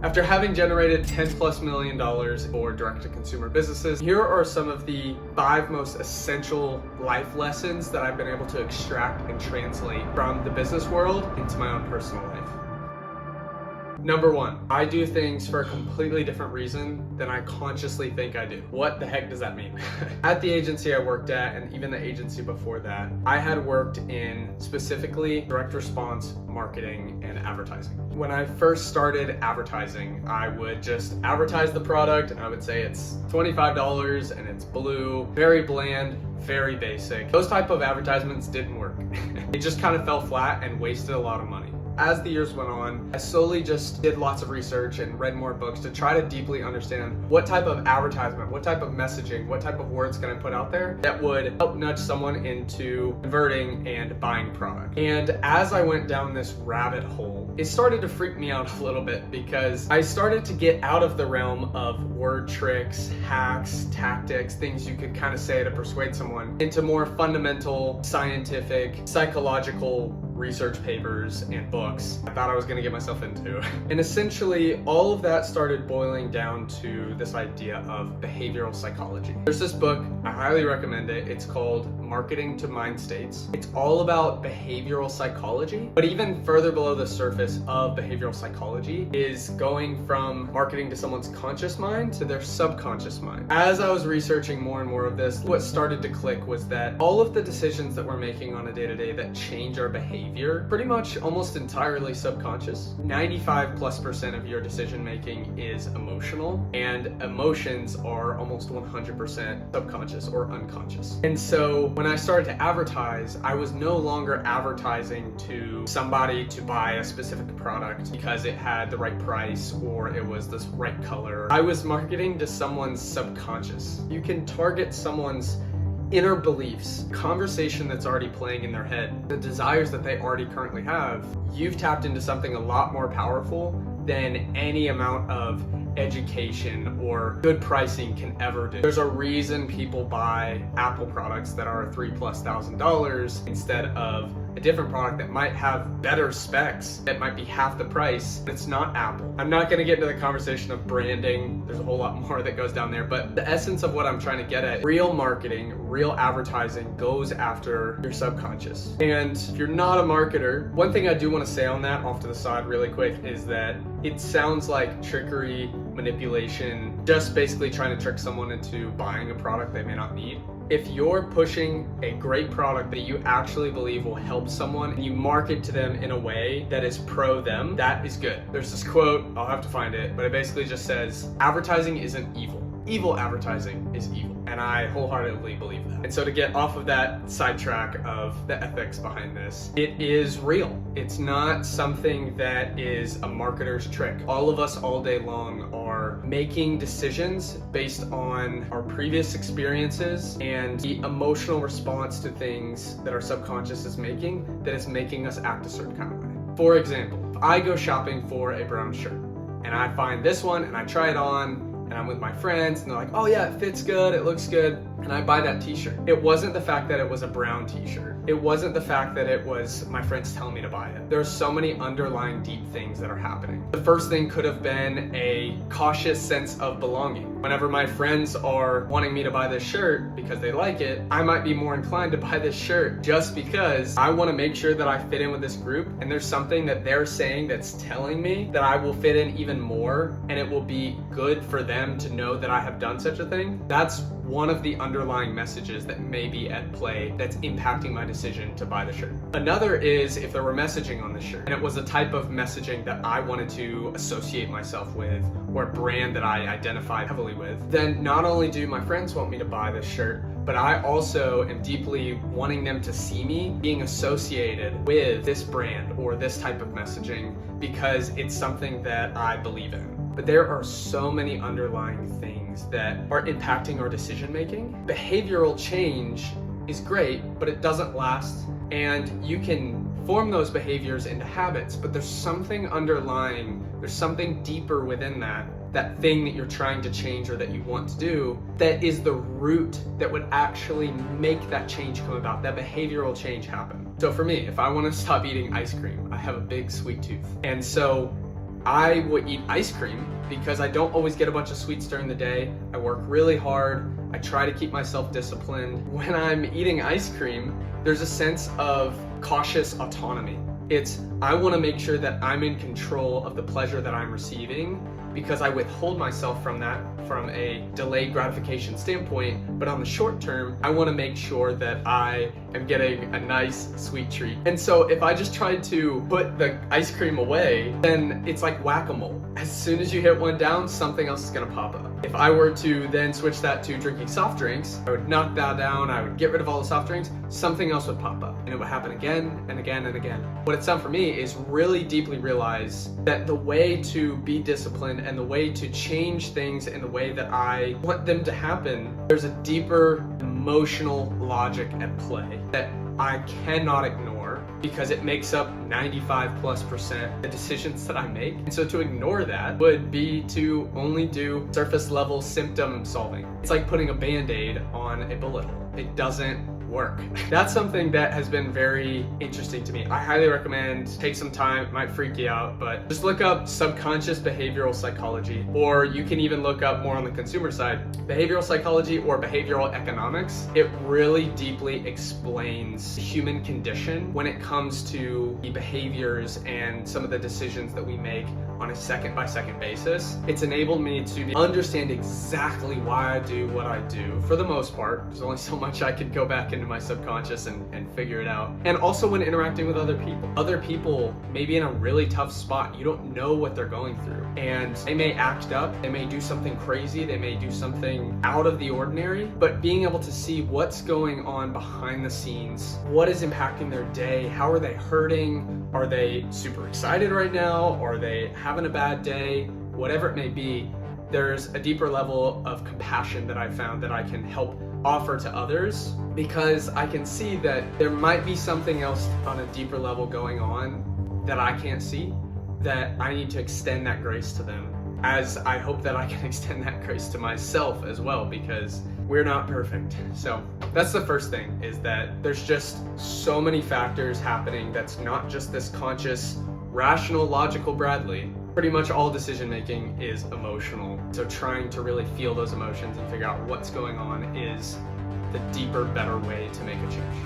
After having generated $10+ million for direct-to-consumer businesses, here are some of the 5 most essential life lessons that I've been able to extract and translate from the business world into my own personal life. Number 1, I do things for a completely different reason than I consciously think I do. What the heck does that mean? At the agency I worked at, and even the agency before that, I had worked in specifically direct response marketing and advertising. When I first started advertising, I would just advertise the product and I would say it's $25 and it's blue, very bland, very basic. Those type of advertisements didn't work. It just kind of fell flat and wasted a lot of money. As the years went on, I slowly just did lots of research and read more books to try to deeply understand what type of advertisement, what type of messaging, what type of words can I put out there that would help nudge someone into converting and buying product. And as I went down this rabbit hole, it started to freak me out a little bit because I started to get out of the realm of word tricks, hacks, tactics, things you could kind of say to persuade someone, into more fundamental, scientific, psychological research papers and books I thought I was going to get myself into. And essentially all of that started boiling down to this idea of behavioral psychology. There's this book, I highly recommend it. It's called Marketing to Mind States. It's all about behavioral psychology, but even further below the surface of behavioral psychology is going from marketing to someone's conscious mind to their subconscious mind. As I was researching more and more of this, what started to click was that all of the decisions that we're making on a day-to-day that change our behavior, pretty much almost entirely subconscious. 95+% of your decision making is emotional, and emotions are almost 100% subconscious or unconscious. And so when I started to advertise, I was no longer advertising to somebody to buy a specific product because it had the right price or it was the right color. I was marketing to someone's subconscious. You can target someone's inner beliefs, conversation that's already playing in their head, the desires that they already currently have. You've tapped into something a lot more powerful than any amount of education or good pricing can ever do. There's a reason people buy Apple products that are $3,000+ instead of a different product that might have better specs, that might be half the price. It's not Apple. I'm not going to get into the conversation of branding. There's a whole lot more that goes down there, but the essence of what I'm trying to get at, real marketing, real advertising goes after your subconscious. And if you're not a marketer, one thing I do want to say on that off to the side really quick is that it sounds like trickery, manipulation, just basically trying to trick someone into buying a product they may not need. If you're pushing a great product that you actually believe will help someone and you market to them in a way that is pro them, that is good. There's this quote, I'll have to find it, but it basically just says, advertising isn't evil. Evil advertising is evil. And I wholeheartedly believe that. And so to get off of that sidetrack of the ethics behind this, it is real. It's not something that is a marketer's trick. All of us all day long are making decisions based on our previous experiences and the emotional response to things that our subconscious is making that is making us act a certain kind of way. For example, if I go shopping for a brown shirt and I find this one and I try it on, and I'm with my friends and they're like, oh yeah, it fits good, it looks good, and I buy that t-shirt. It wasn't the fact that it was a brown t-shirt. It wasn't the fact that it was my friends telling me to buy it. There's so many underlying deep things that are happening. The first thing could have been a cautious sense of belonging. Whenever my friends are wanting me to buy this shirt because they like it, I might be more inclined to buy this shirt just because I want to make sure that I fit in with this group, and there's something that they're saying that's telling me that I will fit in even more and it will be good for them to know that I have done such a thing. That's one of the underlying messages that may be at play that's impacting my decision to buy the shirt. Another is if there were messaging on the shirt and it was a type of messaging that I wanted to associate myself with or a brand that I identify heavily with, then not only do my friends want me to buy this shirt, but I also am deeply wanting them to see me being associated with this brand or this type of messaging because it's something that I believe in. But there are so many underlying things that are impacting our decision making. Behavioral change is great, but it doesn't last. And you can form those behaviors into habits, but there's something underlying, there's something deeper within that thing that you're trying to change or that you want to do, that is the root that would actually make that change come about, that behavioral change happen. So for me, if I want to stop eating ice cream, I have a big sweet tooth. And so I would eat ice cream because I don't always get a bunch of sweets during the day. I work really hard. I try to keep myself disciplined. When I'm eating ice cream, there's a sense of cautious autonomy. I want to make sure that I'm in control of the pleasure that I'm receiving, because I withhold myself from that from a delayed gratification standpoint. But on the short term, I want to make sure that I am getting a nice sweet treat. And so if I just tried to put the ice cream away, then it's like whack-a-mole. As soon as you hit one down, something else is going to pop up. If I were to then switch that to drinking soft drinks, I would knock that down, I would get rid of all the soft drinks, something else would pop up. And it would happen again and again and again. What it's done for me is really deeply realize that the way to be disciplined and the way to change things in the way that I want them to happen, there's a deeper emotional logic at play that I cannot ignore, because it makes up 95+% of the decisions that I make. And so to ignore that would be to only do surface level symptom solving. It's like putting a band-aid on a bullet hole. It doesn't work. That's something that has been very interesting to me. I highly recommend, take some time, it might freak you out, but just look up subconscious behavioral psychology, or you can even look up more on the consumer side, behavioral psychology or behavioral economics. It really deeply explains the human condition when it comes to the behaviors and some of the decisions that we make on a second-by-second basis. It's enabled me to understand exactly why I do what I do, for the most part. There's only so much I could go back into my subconscious and figure it out. And also when interacting with other people. Other people may be in a really tough spot. You don't know what they're going through. And they may act up, they may do something crazy, they may do something out of the ordinary, but being able to see what's going on behind the scenes, what is impacting their day, how are they hurting, are they super excited right now, are they having a bad day, whatever it may be, there's a deeper level of compassion that I found that I can help offer to others, because I can see that there might be something else on a deeper level going on that I can't see, that I need to extend that grace to them, as I hope that I can extend that grace to myself as well, because we're not perfect. So that's the first thing, is that there's just so many factors happening that's not just this conscious, rational, logical Bradley. Pretty much all decision making is emotional. So trying to really feel those emotions and figure out what's going on is the deeper, better way to make a change.